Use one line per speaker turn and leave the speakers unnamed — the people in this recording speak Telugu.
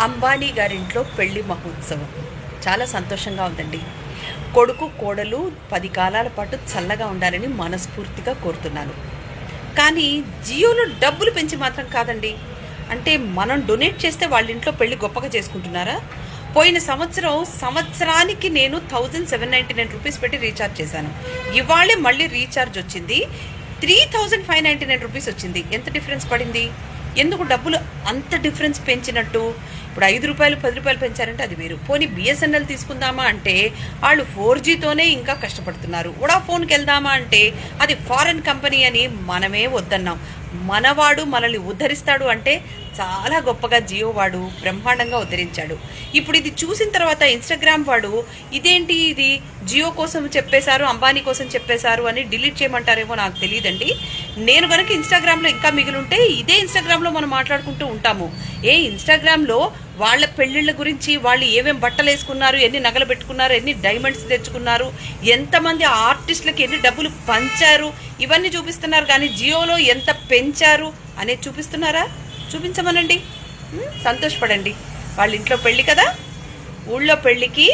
అంబానీ గారింట్లో పెళ్లి మహోత్సవం చాలా సంతోషంగా ఉందండి. కొడుకు కోడలు 10 కాలాల పాటు చల్లగా ఉండాలని మనస్ఫూర్తిగా కోరుతున్నాను. కానీ జియోలో డబ్బులు పెంచి మాత్రం కాదండి. అంటే మనం డొనేట్ చేస్తే వాళ్ళ ఇంట్లో పెళ్లి గొప్పగా చేసుకుంటున్నారా? పోయిన సంవత్సరానికి నేను 1799 రూపీస్ పెట్టి రీఛార్జ్ చేశాను. ఇవాళే మళ్ళీ రీఛార్జ్ వచ్చింది, 3599 రూపీస్ వచ్చింది. ఎంత డిఫరెన్స్ పడింది? ఎందుకు డబ్బులు అంత డిఫరెన్స్ పెంచినట్టు? ఇప్పుడు 5 రూపాయలు 10 రూపాయలు పెంచారంటే అది వేరు. పోనీ బిఎస్ఎన్ఎల్ తీసుకుందామా అంటే వాళ్ళు 4Gతోనే ఇంకా కష్టపడుతున్నారు. వోడాఫోన్కి వెళ్దామా అంటే అది ఫారెన్ కంపెనీ అని మనమే వద్దన్నాం. మనవాడు మనల్ని ఉద్ధరిస్తాడు అంటే చాలా గొప్పగా జియో వాడు బ్రహ్మాండంగా ఉద్ధరించాడు. ఇప్పుడు ఇది చూసిన తర్వాత ఇన్స్టాగ్రామ్ వాడు ఇదేంటి, ఇది జియో కోసం చెప్పేశారు, అంబానీ కోసం చెప్పేశారు అని డిలీట్ చేయమంటారేమో నాకు తెలియదండి. నేను కనుక ఇన్స్టాగ్రామ్లో ఇంకా మిగిలింటే ఇదే ఇన్స్టాగ్రామ్లో మనం మాట్లాడుకుంటూ ఉంటాము. ఇన్స్టాగ్రామ్లో వాళ్ళ పెళ్ళిళ్ళ గురించి, వాళ్ళు ఏమేమి బట్టలు వేసుకున్నారు, ఎన్ని నగలు పెట్టుకున్నారు, ఎన్ని డైమండ్స్ తెచ్చుకున్నారు, ఎంతమంది ఆర్టిస్టులకి ఎన్ని డబ్బులు పంచారు, ఇవన్నీ చూపిస్తున్నారు. కానీ జియోలో ఎంత పెంచారు అనేది చూపిస్తున్నారా? చూపించమనండి, సంతోషపడండి. వాళ్ళ ఇంట్లో పెళ్ళి కదా, ఊళ్ళో పెళ్ళికి